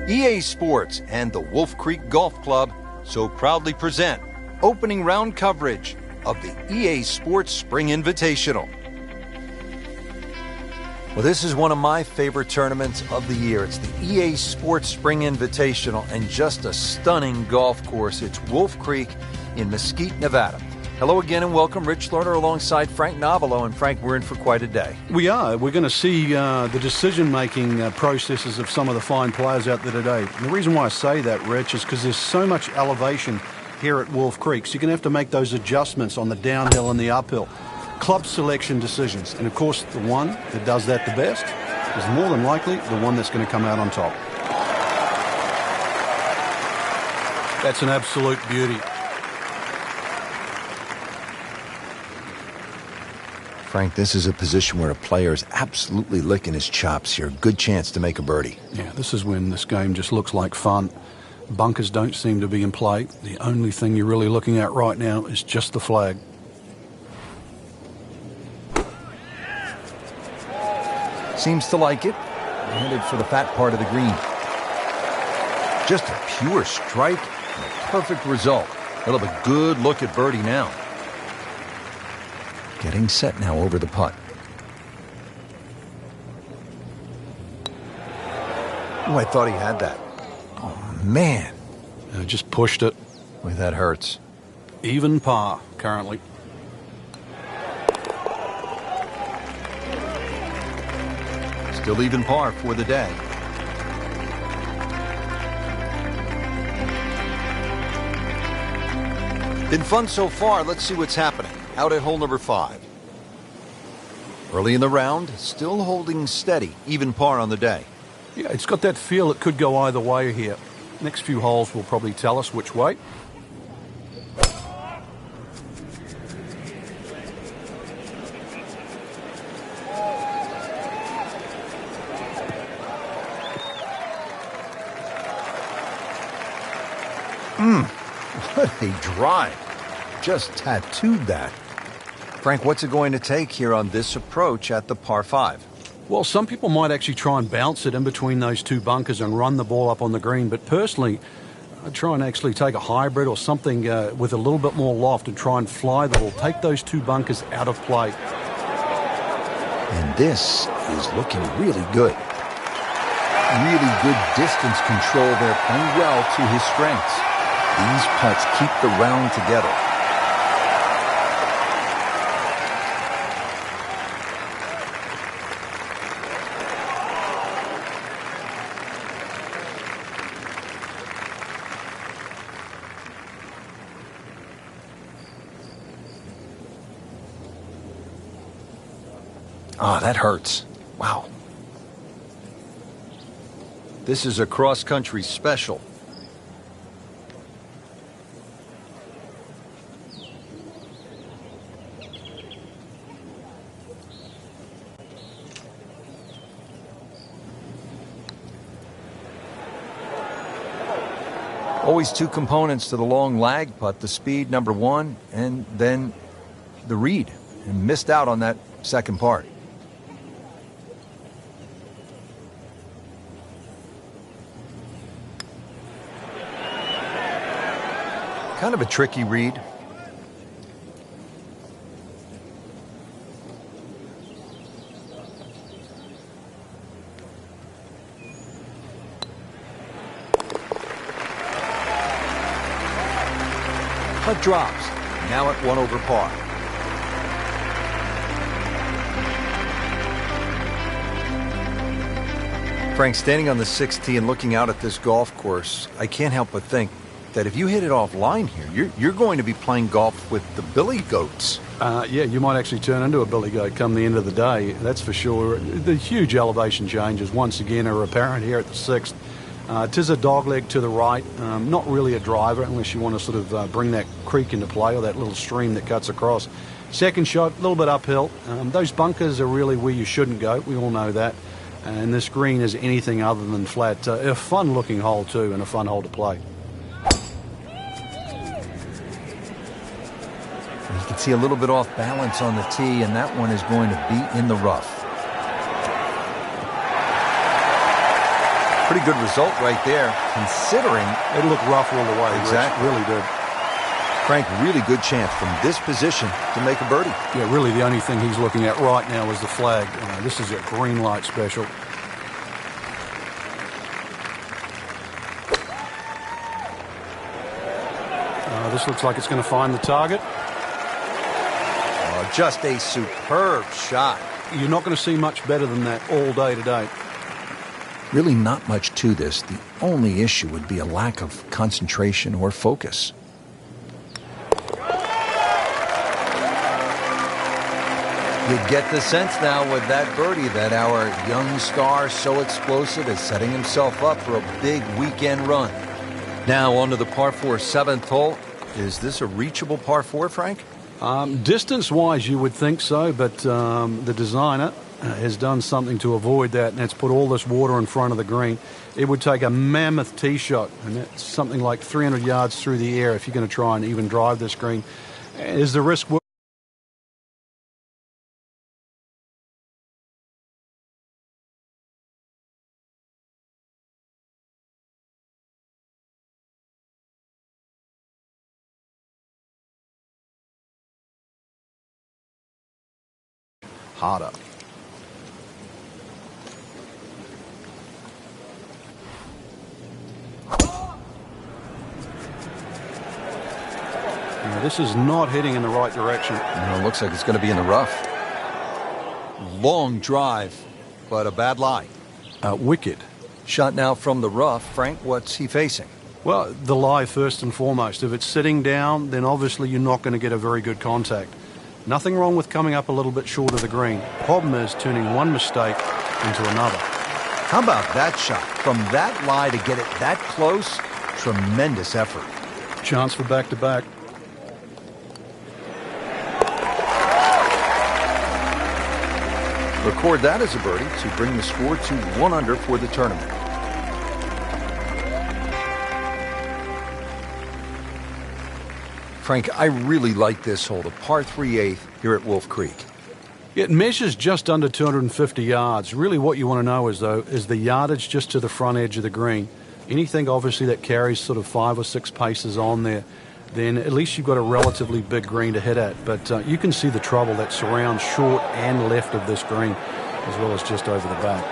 EA Sports and the Wolf Creek Golf Club so proudly present opening round coverage of the EA Sports Spring Invitational. Well, this is one of my favorite tournaments of the year. It's the EA Sports Spring Invitational, and just a stunning golf course. It's Wolf Creek in Mesquite, Nevada. Hello again and welcome. Rich Lerner alongside Frank Novelo. And Frank, we're in for quite a day. We are. We're going to see the decision-making processes of some of the fine players out there today. And the reason why I say that, Rich, is because there's so much elevation here at Wolf Creek. So you're going to have to make those adjustments on the downhill and the uphill. Club selection decisions. And, of course, the one that does that the best is more than likely the one that's going to come out on top. That's an absolute beauty. Frank, this is a position where a player is absolutely licking his chops here. Good chance to make a birdie. Yeah, this is when this game just looks like fun. Bunkers don't seem to be in play. The only thing you're really looking at right now is just the flag. Seems to like it. Headed for the fat part of the green. Just a pure strike and a perfect result. He'll have a good look at birdie now. Getting set now over the putt. Oh, I thought he had that. Oh, man. Just pushed it. Boy, that hurts. Even par currently. Still even par for the day. Been fun so far. Let's see what's happening. Out at hole number 5. Early in the round, still holding steady, even par on the day. Yeah, it's got that feel it could go either way here. Next few holes will probably tell us which way. What a drive. Just tattooed that. Frank, what's it going to take here on this approach at the par 5? Well, some people might actually try and bounce it in between those two bunkers and run the ball up on the green. But personally, I'd try and actually take a hybrid or something with a little bit more loft and try and fly the ball. Take those two bunkers out of play. And this is looking really good. Really good distance control there, playing well to his strengths. These putts keep the round together. Ah, that hurts. Wow. This is a cross-country special. Always two components to the long lag putt, the speed, number 1, and then the read. And missed out on that second part. Kind of a tricky read. Putt drops. Now at 1 over par. Frank, standing on the 6th tee and looking out at this golf course, I can't help but think that if you hit it offline here, you're going to be playing golf with the billy goats. Yeah, you might actually turn into a billy goat come the end of the day, that's for sure. The huge elevation changes once again are apparent here at the 6th. Tis a dogleg to the right, not really a driver unless you want to sort of bring that creek into play or that little stream that cuts across. Second shot, a little bit uphill. Those bunkers are really where you shouldn't go. We all know that. And this green is anything other than flat. A fun-looking hole, too, and a fun hole to play. You can see a little bit off balance on the tee, and that one is going to be in the rough. Pretty good result right there, considering it looked rough all the way. Exactly. Rich, really did. Frank, really good chance from this position to make a birdie. Yeah, really the only thing he's looking at right now is the flag. This is a green light special. This looks like it's going to find the target. Just a superb shot. You're not going to see much better than that all day today. Really not much to this. The only issue would be a lack of concentration or focus. You get the sense now with that birdie that our young star, so explosive, is setting himself up for a big weekend run. Now on to the par 4 7th hole. Is this a reachable par 4, Frank? Distance-wise, you would think so, but the designer has done something to avoid that, and that's put all this water in front of the green. It would take a mammoth tee shot, and that's something like 300 yards through the air if you're going to try and even drive this green. Is the risk worth? Harder. This is not heading in the right direction. It looks like it's going to be in the rough. Long drive, but a bad lie. Wicked. Shot now from the rough. Frank, what's he facing? Well, the lie first and foremost. If it's sitting down, then obviously you're not going to get a very good contact. Nothing wrong with coming up a little bit short of the green. Problem is turning one mistake into another. How about that shot? From that lie to get it that close, tremendous effort. Chance for back-to-back. Record that as a birdie to bring the score to 1 under for the tournament. Frank, I really like this hole, the par 3/8 here at Wolf Creek. It measures just under 250 yards. Really what you want to know is the yardage just to the front edge of the green. Anything obviously that carries sort of 5 or 6 paces on there, then at least you've got a relatively big green to hit at. But you can see the trouble that surrounds short and left of this green, as well as just over the back.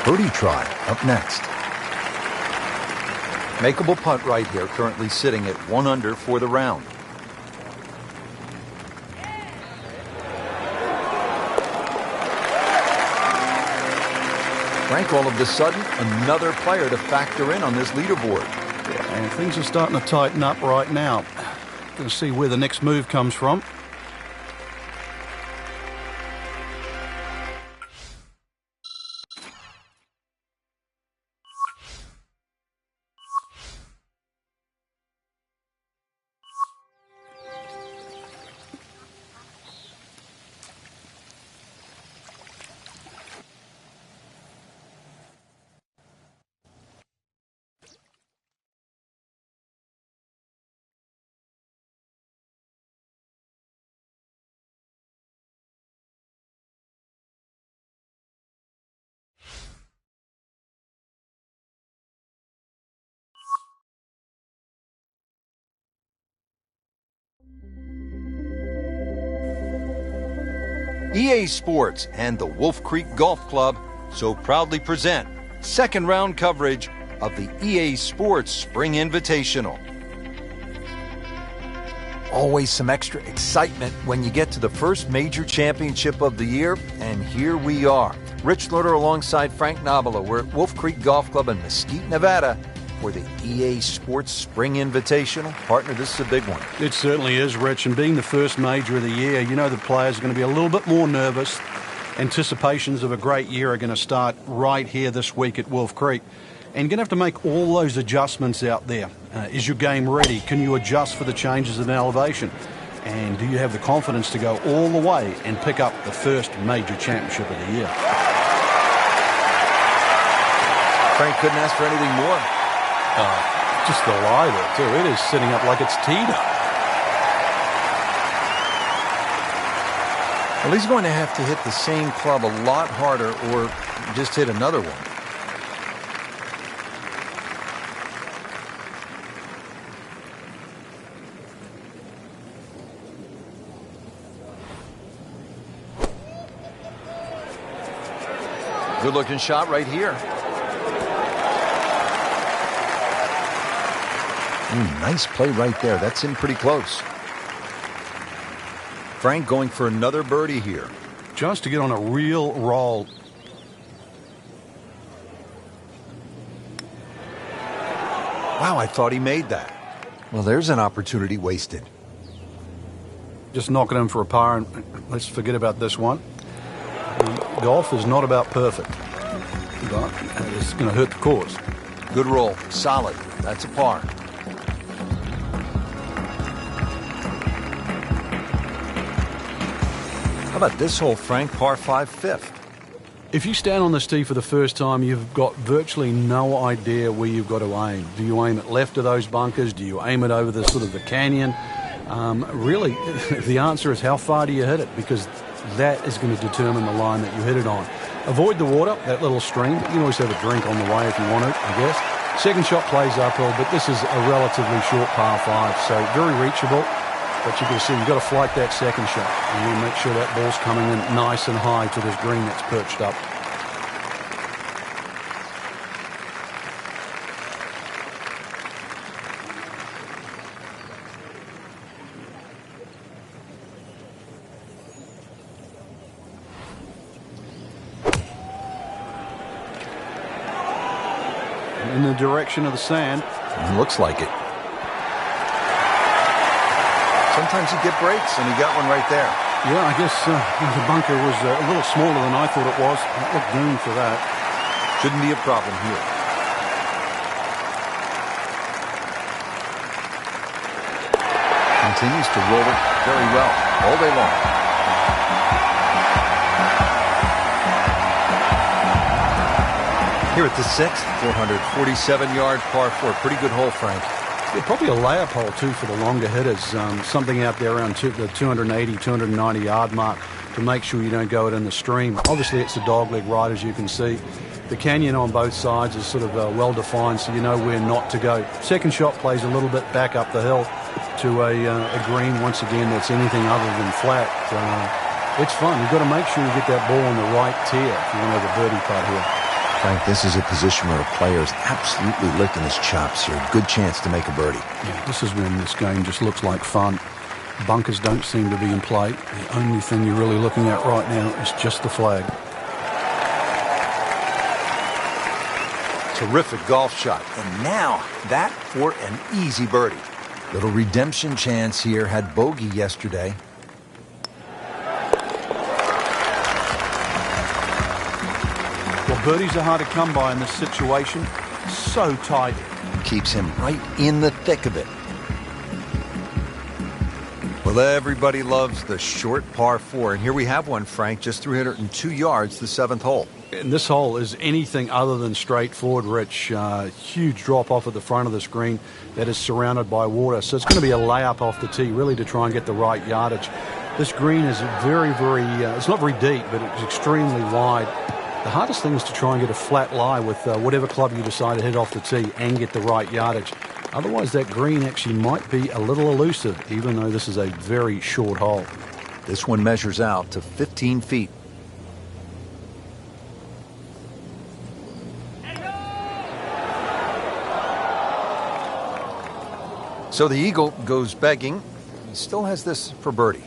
Birdie try up next. Makeable putt right here, currently sitting at 1 under for the round. Frank, all of a sudden, another player to factor in on this leaderboard. And things are starting to tighten up right now. Going to see where the next move comes from. EA Sports and the Wolf Creek Golf Club so proudly present second round coverage of the EA Sports Spring Invitational. Always some extra excitement when you get to the first major championship of the year, and here we are. Rich Lutter alongside Frank Nobilo. We're at Wolf Creek Golf Club in Mesquite, Nevada for the EA Sports Spring Invitational. Partner, this is a big one. It certainly is, Rich, and being the first major of the year, you know the players are going to be a little bit more nervous. Anticipations of a great year are going to start right here this week at Wolf Creek. And you're going to have to make all those adjustments out there. Is your game ready? Can you adjust for the changes in elevation? And do you have the confidence to go all the way and pick up the first major championship of the year? Frank couldn't ask for anything more. Just the lie there, too. It is sitting up like it's teed up. Well, he's going to have to hit the same club a lot harder or just hit another one. Good looking shot right here. Nice play right there. That's in pretty close. Frank going for another birdie here. Just to get on a real roll. Wow, I thought he made that. Well, there's an opportunity wasted. Just knock it in for a par, and let's forget about this one. Golf is not about perfect, but it's going to hurt the cause. Good roll. Solid. That's a par. How about this hole, Frank? Par 5, fifth. If you stand on this tee for the first time, you've got virtually no idea where you've got to aim. Do you aim it left of those bunkers? Do you aim it over the sort of the canyon? Really, the answer is how far do you hit it, because that is going to determine the line that you hit it on. Avoid the water, that little stream. You can always have a drink on the way if you want to, I guess. Second shot plays uphill, but this is a relatively short par 5, so very reachable. But you can see you've got to flight that second shot. And you want to make sure that ball's coming in nice and high to this green that's perched up. In the direction of the sand. Looks like it. Sometimes you get breaks, and he got one right there. Yeah, I guess the bunker was a little smaller than I thought it was. It looked doomed for that. Shouldn't be a problem here. Continues to roll it very well all day long. Here at the 6th, 447-yard par 4. Pretty good hole, Frank. Yeah, probably a layup hole, too, for the longer hitters. Something out there around the 280, 290-yard mark to make sure you don't go it in the stream. Obviously, it's a dogleg right, as you can see. The canyon on both sides is sort of well-defined, so you know where not to go. Second shot plays a little bit back up the hill to a green, once again, that's anything other than flat. It's fun. You've got to make sure you get that ball on the right tier if you want to have a birdie putt here. Frank, this is a position where a player is absolutely licking his chops here. Good chance to make a birdie. Yeah, this is when this game just looks like fun. Bunkers don't seem to be in play. The only thing you're really looking at right now is just the flag. Terrific golf shot. And now that for an easy birdie. Little redemption chance here. Had bogey yesterday. Well, birdies are hard to come by in this situation. So tight. Keeps him right in the thick of it. Well, everybody loves the short par 4. And here we have one, Frank, just 302 yards, the 7th hole. And this hole is anything other than straightforward, Rich. Huge drop off at the front of the screen that is surrounded by water. So it's going to be a layup off the tee, really, to try and get the right yardage. This green is very, it's not very deep, but it's extremely wide. The hardest thing is to try and get a flat lie with whatever club you decide to hit off the tee and get the right yardage. Otherwise, that green actually might be a little elusive, even though this is a very short hole. This one measures out to 15 feet. So the Eagle goes begging. He still has this for birdie.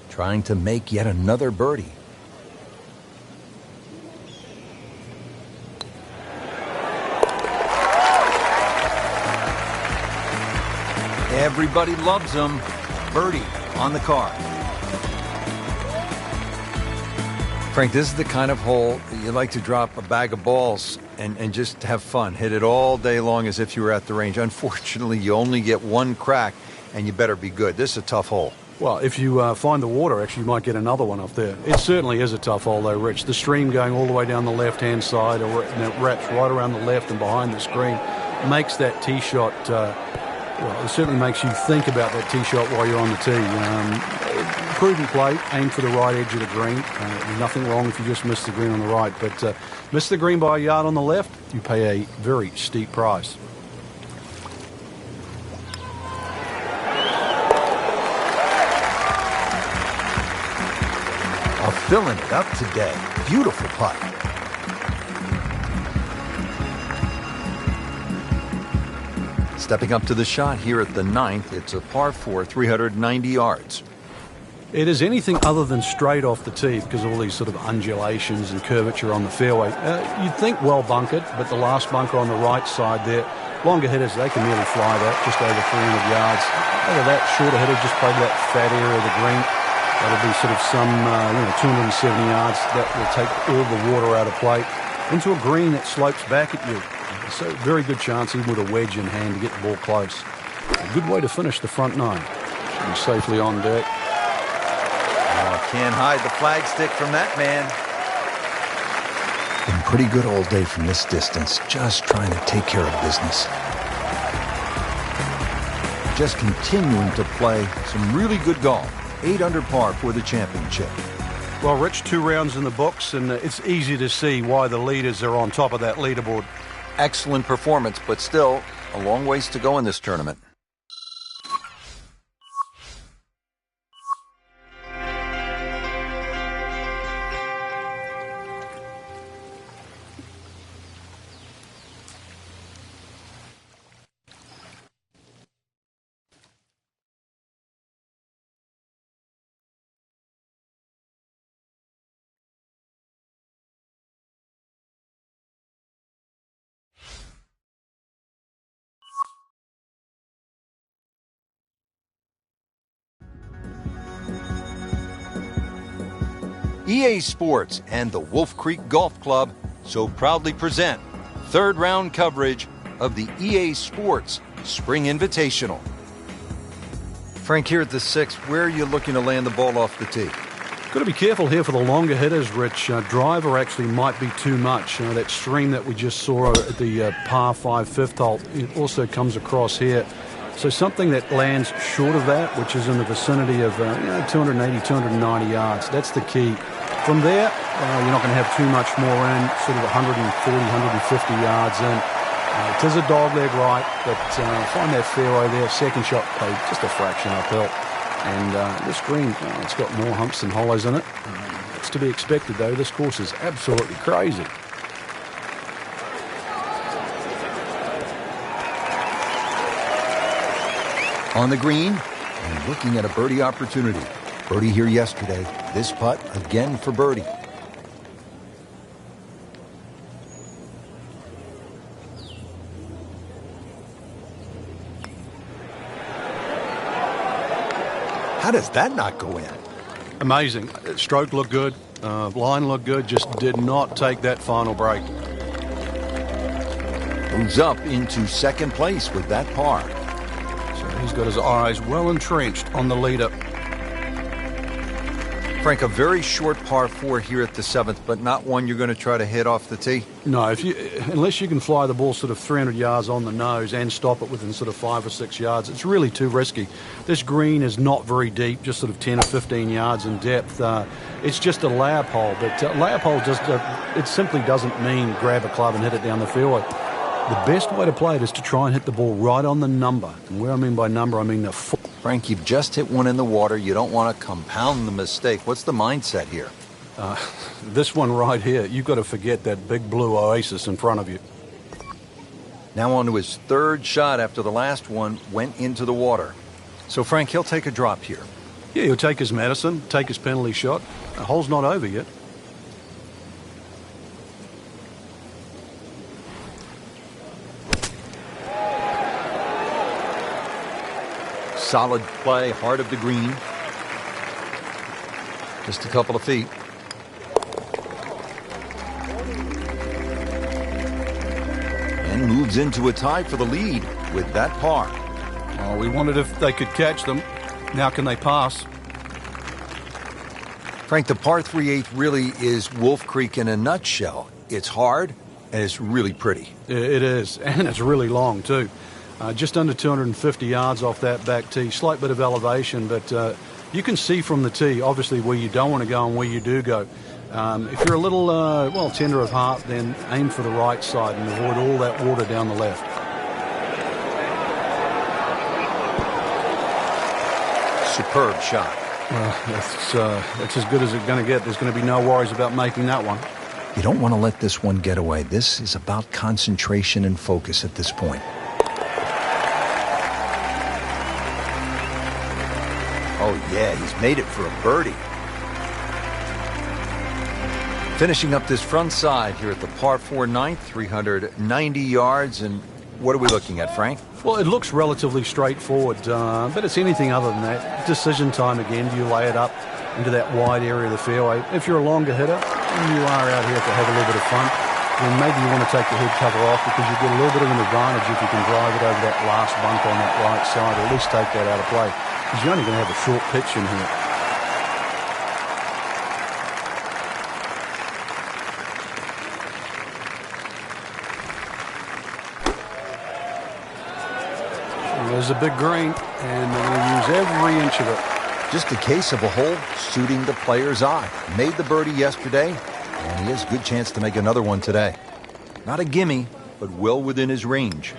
Trying to make yet another birdie. Everybody loves him. Birdie on the card. Frank, this is the kind of hole that you like to drop a bag of balls and just have fun. Hit it all day long as if you were at the range. Unfortunately, you only get one crack, and you better be good. This is a tough hole. Well, if you find the water, actually, you might get another one up there. It certainly is a tough hole, though, Rich. The stream going all the way down the left-hand side, or it wraps right around the left and behind the screen, makes that tee shot... Well, it certainly makes you think about that tee shot while you're on the tee. Prudent play, aim for the right edge of the green. Nothing wrong if you just miss the green on the right, but miss the green by a yard on the left, you pay a very steep price. Filling it up today. Beautiful putt. Stepping up to the shot here at the 9th, it's a par 4, 390 yards. It is anything other than straight off the tee because of all these sort of undulations and curvature on the fairway. You'd think well bunkered, but the last bunker on the right side there, longer hitters, they can nearly fly that, just over 300 yards. Over that, shorter hitter just play that fat area of the green. That'll be sort of some 270 yards. That will take all the water out of play into a green that slopes back at you. So very good chance, even with a wedge in hand, to get the ball close. A good way to finish the front 9. Should be safely on deck. Oh, can't hide the flagstick from that man. Been pretty good all day from this distance, just trying to take care of business. Just continuing to play some really good golf. 8 under par for the championship. Well, Rich, 2 rounds in the books, and it's easy to see why the leaders are on top of that leaderboard. Excellent performance, but still a long ways to go in this tournament. EA Sports and the Wolf Creek Golf Club so proudly present third round coverage of the EA Sports Spring Invitational. Frank, here at the 6th, where are you looking to land the ball off the tee? Got to be careful here for the longer hitters, Rich. Driver actually might be too much. That stream that we just saw at the par 5 fifth hole, it also comes across here. So something that lands short of that, which is in the vicinity of 280, 290 yards. That's the key. From there, you're not going to have too much more in, sort of 140, 150 yards in. It is a dogleg right, but find that fairway there. Second shot played just a fraction uphill. And this green, it's got more humps than hollows in it. It's to be expected, though. This course is absolutely crazy. On the green, and looking at a birdie opportunity. Birdie here yesterday. This putt again for birdie. How does that not go in? Amazing. Stroke looked good. Line looked good. Just did not take that final break. Moves up into second place with that par. So he's got his eyes well entrenched on the leader. Frank, a very short par 4 here at the 7th, but not one you're going to try to hit off the tee? No, unless you can fly the ball sort of 300 yards on the nose and stop it within sort of 5 or 6 yards, it's really too risky. This green is not very deep, just sort of 10 or 15 yards in depth. It's just a layup hole, but layup hole just it simply doesn't mean grab a club and hit it down the fairway. The best way to play it is to try and hit the ball right on the number. And where I mean by number, I mean the foot. Frank, you've just hit one in the water. You don't want to compound the mistake. What's the mindset here? This one right here, you've got to forget that big blue oasis in front of you. Now on to his third shot after the last one went into the water. So, Frank, he'll take a drop here. Yeah, he'll take his medicine, take his penalty shot. The hole's not over yet. Solid play, heart of the green. Just a couple of feet. And moves into a tie for the lead with that par. Oh, we wondered if they could catch them. Now can they pass? Frank, the par 3/8 really is Wolf Creek in a nutshell. It's hard and it's really pretty. It is, and it's really long too. Just under 250 yards off that back tee. Slight bit of elevation, but You can see from the tee, obviously, where you don't want to go and where you do go. If you're a little, tender of heart, then aim for the right side and avoid all that water down the left. Superb shot. Well, that's as good as it's going to get. There's going to be no worries about making that one. You don't want to let this one get away. This is about concentration and focus at this point. Oh, yeah, he's made it for a birdie. Finishing up this front side here at the par 4 ninth, 390 yards. And what are we looking at, Frank? Well, it looks relatively straightforward, but it's anything other than that. Decision time again. Do you lay it up into that wide area of the fairway? If you're a longer hitter, and you are out here to have a little bit of fun, then maybe you want to take the head cover off because you get a little bit of an advantage if you can drive it over that last bump on that right side, or at least take that out of play. Because you're only going to have a short pitch in here. There's a big green, and they're going to use every inch of it. Just a case of a hole suiting the player's eye. Made the birdie yesterday, and he has a good chance to make another one today. Not a gimme, but well within his range.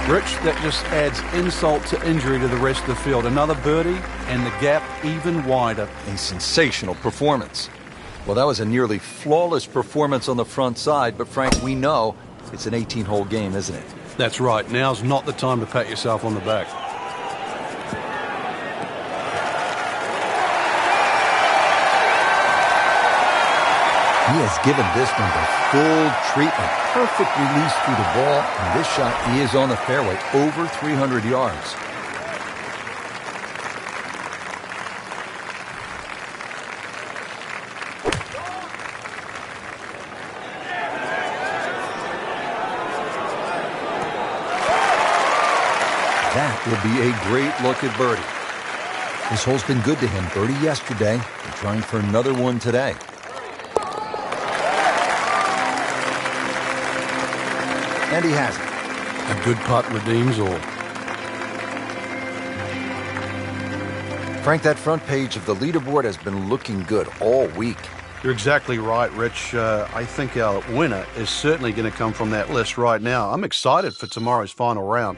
Rich, that just adds insult to injury to the rest of the field. Another birdie, and the gap even wider. A sensational performance. Well, that was a nearly flawless performance on the front side, but Frank, we know it's an 18-hole game, isn't it? That's right. Now's not the time to pat yourself on the back. He has given this one the full treatment. Perfect release through the ball, and this shot is on the fairway, over 300 yards. That will be a great look at birdie. This hole's been good to him. Birdie yesterday, and trying for another one today. And he has it. A good putt redeems all. Frank, that front page of the leaderboard has been looking good all week. You're exactly right, Rich. I think our winner is certainly going to come from that list right now. I'm excited for tomorrow's final round.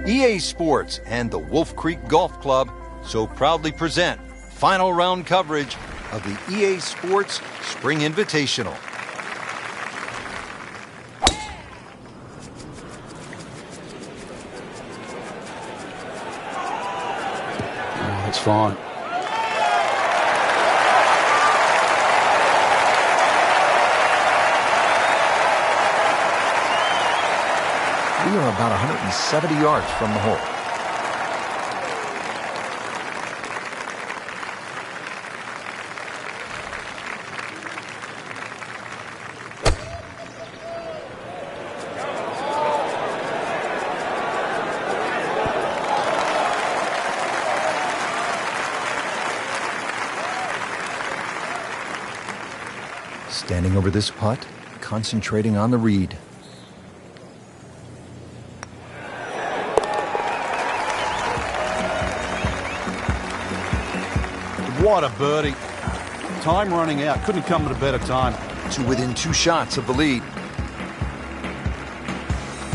EA Sports and the Wolf Creek Golf Club so proudly present final round coverage of the EA Sports Spring Invitational. Oh, that's fine. We are about 170 yards from the hole. Standing over this putt, concentrating on the read. What a birdie. Time running out. Couldn't have come at a better time. To within 2 shots of the lead.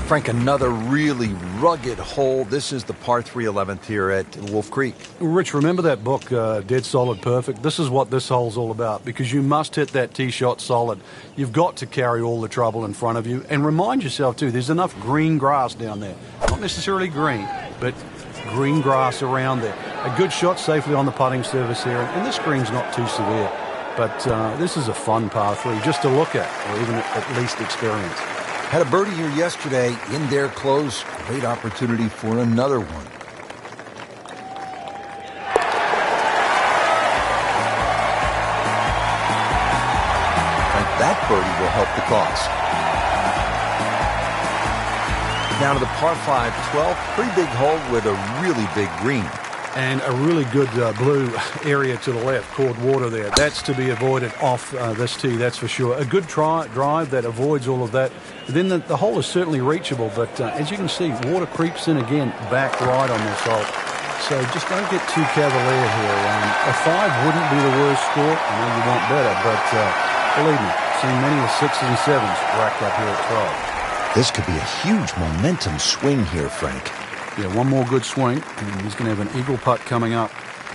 Frank, another really rugged hole. This is the par 3 11th here at Wolf Creek. Rich, remember that book, Dead Solid Perfect? This is what this hole's all about, because you must hit that tee shot solid. You've got to carry all the trouble in front of you. And remind yourself, too, there's enough green grass down there. Not necessarily green, but green grass around there. A good shot safely on the putting surface here, and this green's not too severe. but this is a fun par 3 just to look at, or even at least experience. Had a birdie here yesterday in their close. Great opportunity for another one. That birdie will help the cause. Now to the par 5, 12th. Pretty big hole with a really big green. And a really good blue area to the left, called water there. That's to be avoided off this tee, that's for sure. A good drive that avoids all of that. Then the hole is certainly reachable, but as you can see, water creeps in again, back right on this hole. So just don't get too cavalier here. A 5 wouldn't be the worst score. I know you want better, but believe me, seen many 6s and 7s racked up here at 12. This could be a huge momentum swing here, Frank. Yeah, one more good swing, and he's going to have an eagle putt coming up.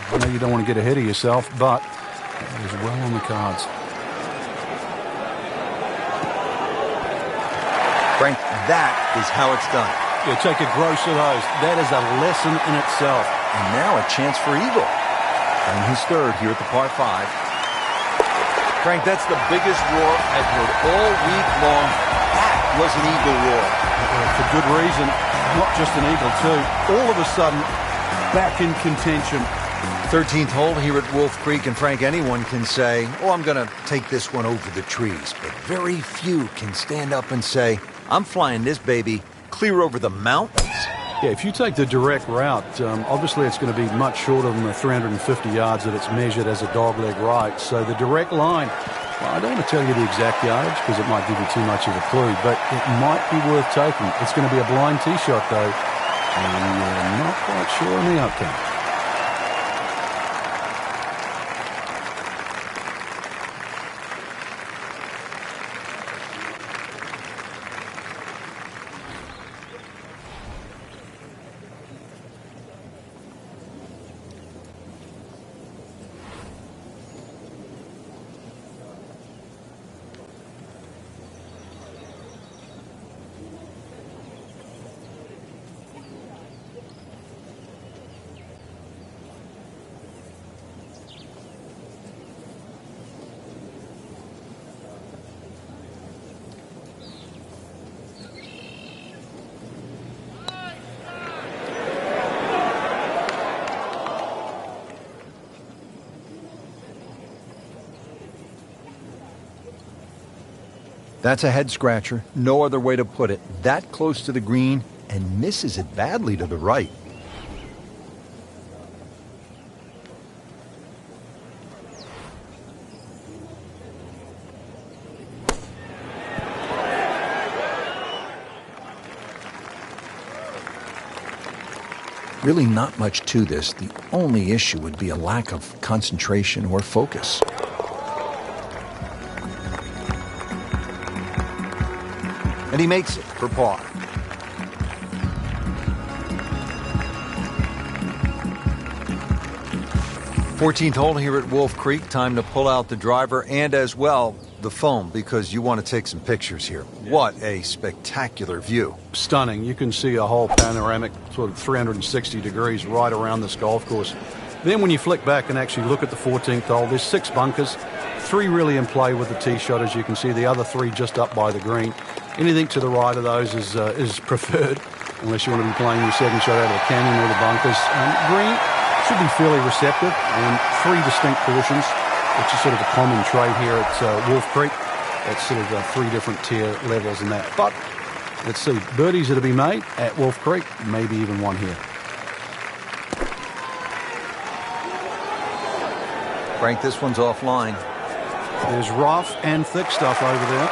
I know you don't want to get ahead of yourself, but it is well on the cards. Frank, that is how it's done. Yeah, take a gross of those. That is a lesson in itself. And now a chance for eagle. And his third here at the par 5. Frank, that's the biggest roar I've heard all week long. That was an eagle roar. For good reason. Not just an eagle, too. All of a sudden, back in contention. 13th hole here at Wolf Creek, and Frank, anyone can say, oh, I'm going to take this one over the trees. But very few can stand up and say, I'm flying this baby clear over the mountains. Yeah, if you take the direct route, obviously it's going to be much shorter than the 350 yards that it's measured as a dogleg right. So the direct line, well, I don't want to tell you the exact yardage because it might give you too much of a clue, but it might be worth taking. It's going to be a blind tee shot, though, and you're not quite sure on the outcome. That's a head scratcher. No other way to put it. That close to the green and misses it badly to the right. Really not much to this. The only issue would be a lack of concentration or focus. And he makes it for par. Fourteenth hole here at Wolf Creek. Time to pull out the driver and as well the phone because you want to take some pictures here. What a spectacular view. Stunning. You can see a whole panoramic sort of 360 degrees right around this golf course. Then when you flick back and actually look at the 14th hole, there's 6 bunkers, 3 really in play with the tee shot, as you can see, the other 3 just up by the green. Anything to the right of those is preferred, unless you want to be playing your second shot out of the canyon or the bunkers. Green should be fairly receptive, and 3 distinct portions, which is sort of a common trait here at Wolf Creek. That's sort of 3 different tier levels in that. But let's see, birdies are to be made at Wolf Creek, maybe even one here. Frank, this one's offline. There's rough and thick stuff over there.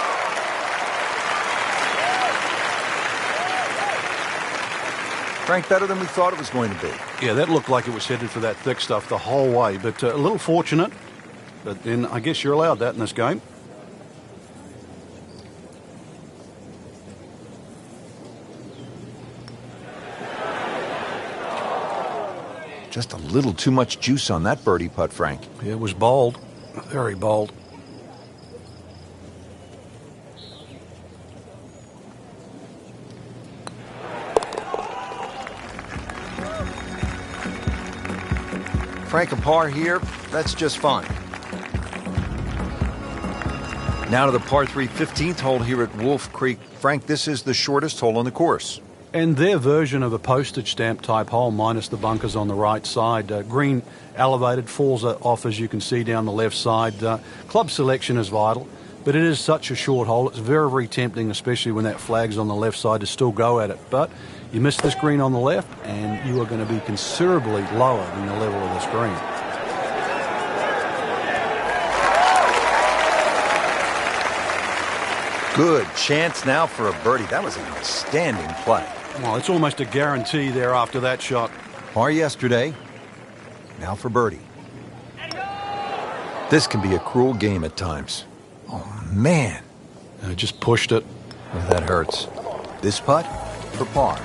Frank, better than we thought it was going to be. Yeah, that looked like it was headed for that thick stuff the whole way, but a little fortunate. But then I guess you're allowed that in this game. Just a little too much juice on that birdie putt, Frank. It was bold, very bold. Frank, a par here, that's just fine. Now to the par 3 15th hole here at Wolf Creek. Frank, this is the shortest hole on the course. And their version of a postage stamp type hole, minus the bunkers on the right side. Green elevated, falls off as you can see down the left side. Club selection is vital, but it is such a short hole. It's very, very tempting, especially when that flag's on the left side, to still go at it. But you miss this green on the left, and you are going to be considerably lower than the level of this green. Good chance now for a birdie. That was an outstanding play. Well, it's almost a guarantee there after that shot. Par yesterday, now for birdie. This can be a cruel game at times. Oh, man. Just pushed it. Oh, that hurts. This putt for par.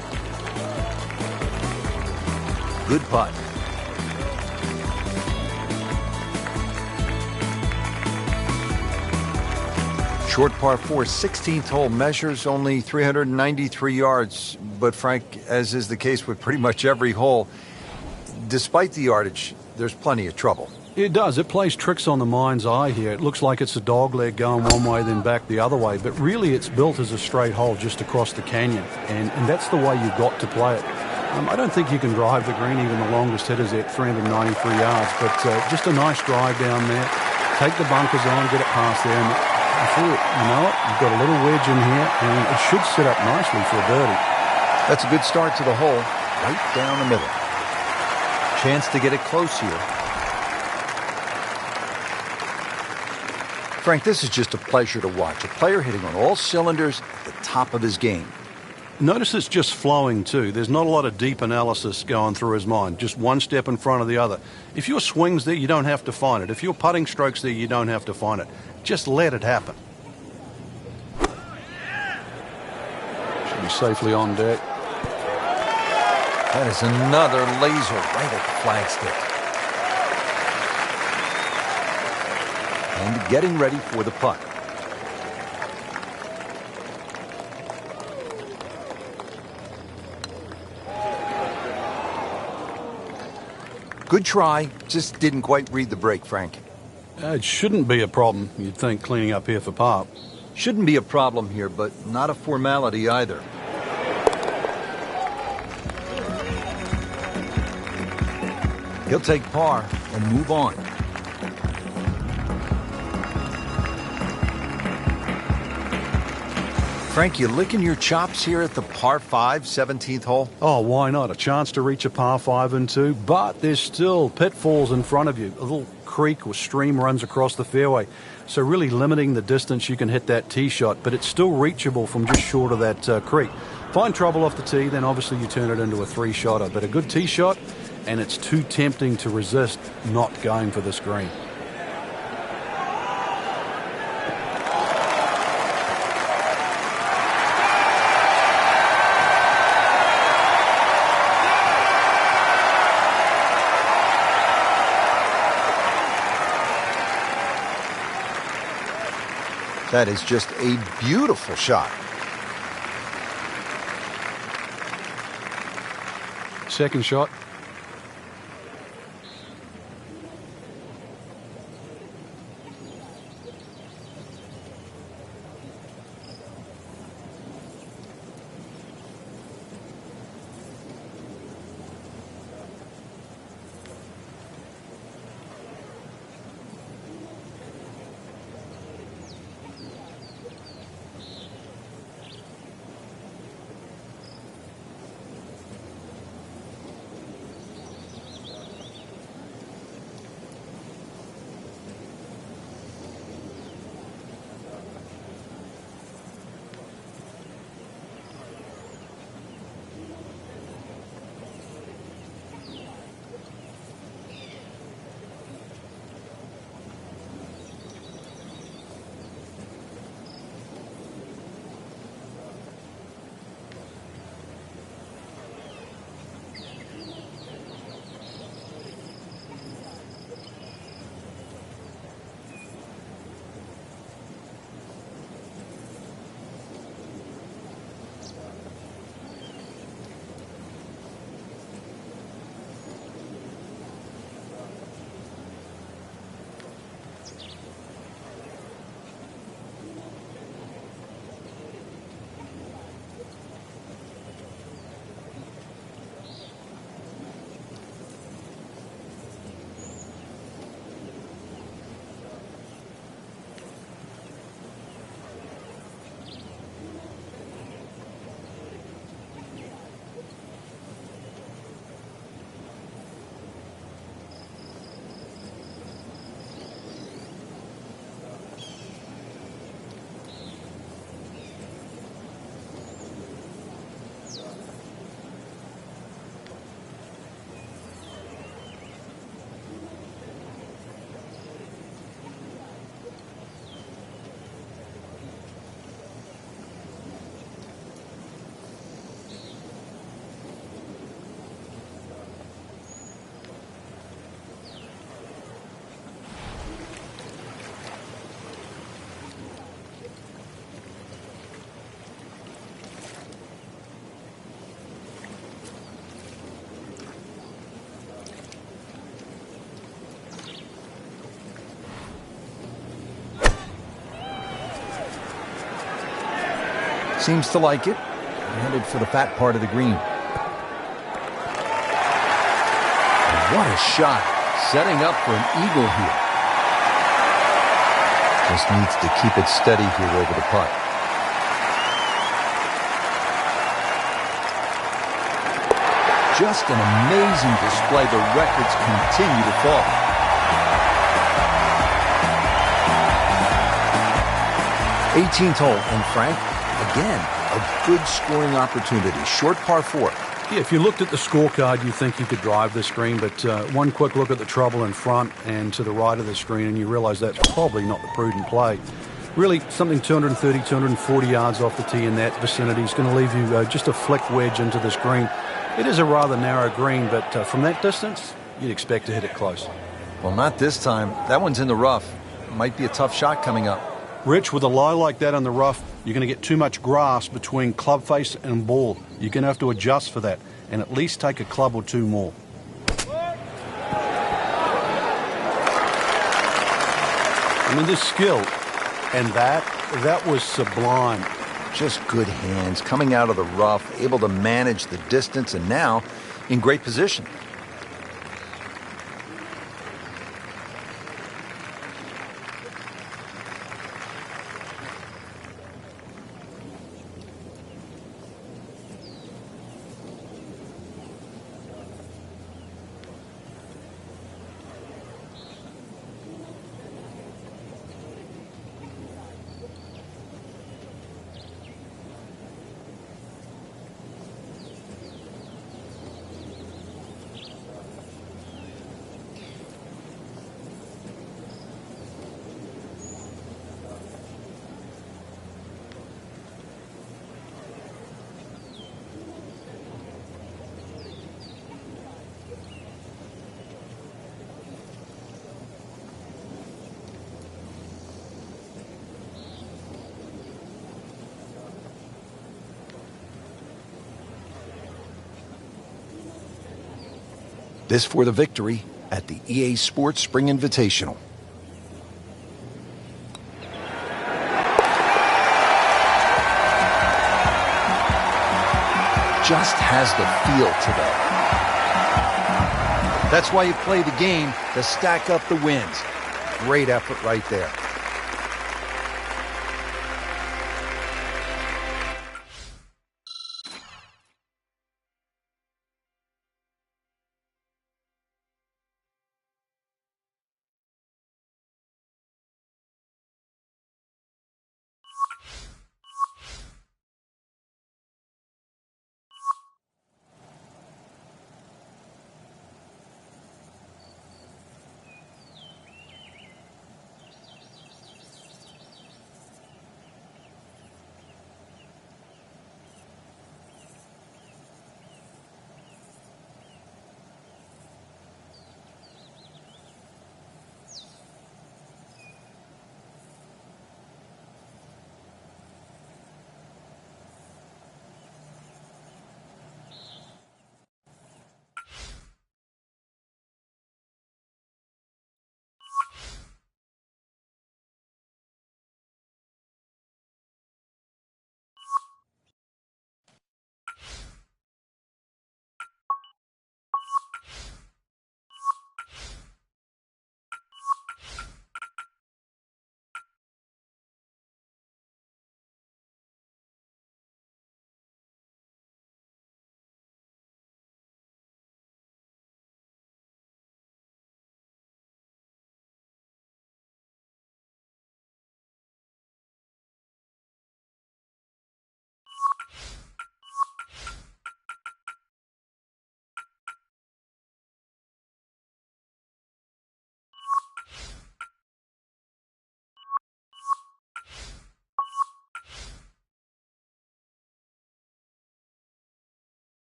Good putt. Short par 4, 16th hole, measures only 393 yards. But Frank, as is the case with pretty much every hole, despite the yardage, there's plenty of trouble. It does. It plays tricks on the mind's eye here. It looks like it's a dog leg going one way, then back the other way. But really, it's built as a straight hole just across the canyon. And that's the way you've got to play it. I don't think you can drive the green, even the longest hitters at 393 yards. But just a nice drive down there. Take the bunkers on, get it past there. And I thought, you know what, you've got a little wedge in here, and it should sit up nicely for a birdie. That's a good start to the hole, right down the middle. Chance to get it close here. Frank, this is just a pleasure to watch. A player hitting on all cylinders at the top of his game. Notice it's just flowing too. There's not a lot of deep analysis going through his mind. Just one step in front of the other. If your swing's there, you don't have to find it. If your putting stroke's there, you don't have to find it. Just let it happen. Should be safely on deck. That is another laser right at the flagstick. And getting ready for the putt. Good try, just didn't quite read the break, Frank. It shouldn't be a problem, you'd think, cleaning up here for par. Shouldn't be a problem here, but not a formality either. He'll take par and move on. Frank, you licking your chops here at the par 5, 17th hole? Oh, why not? A chance to reach a par 5 and 2, but there's still pitfalls in front of you. A little creek or stream runs across the fairway, so really limiting the distance you can hit that tee shot, but it's still reachable from just short of that creek. Find trouble off the tee, then obviously you turn it into a 3-shotter, but a good tee shot, and it's too tempting to resist not going for this green. That is just a beautiful shot. Second shot. seems to like it. Headed for the fat part of the green. What a shot. Setting up for an eagle here. Just needs to keep it steady here over the putt. Just an amazing display. The records continue to fall. '18th hole, and Frank, again, a good scoring opportunity. Short par 4. Yeah, if you looked at the scorecard, you think you could drive this green, but one quick look at the trouble in front and to the right of the screen, and you realize that's probably not the prudent play. Really, something 230, 240 yards off the tee in that vicinity is going to leave you just a flick wedge into this green. It is a rather narrow green, but from that distance, you'd expect to hit it close. Well, not this time. That one's in the rough. Might be a tough shot coming up. Rich, with a lie like that on the rough, you're going to get too much grass between club face and ball. You're going to have to adjust for that and at least take a club or two more. I mean, this skill, and that was sublime. Just good hands, coming out of the rough, able to manage the distance, and now in great position. This for the victory at the EA Sports Spring Invitational. Just has the feel today. That's why you play the game, to stack up the wins. Great effort right there.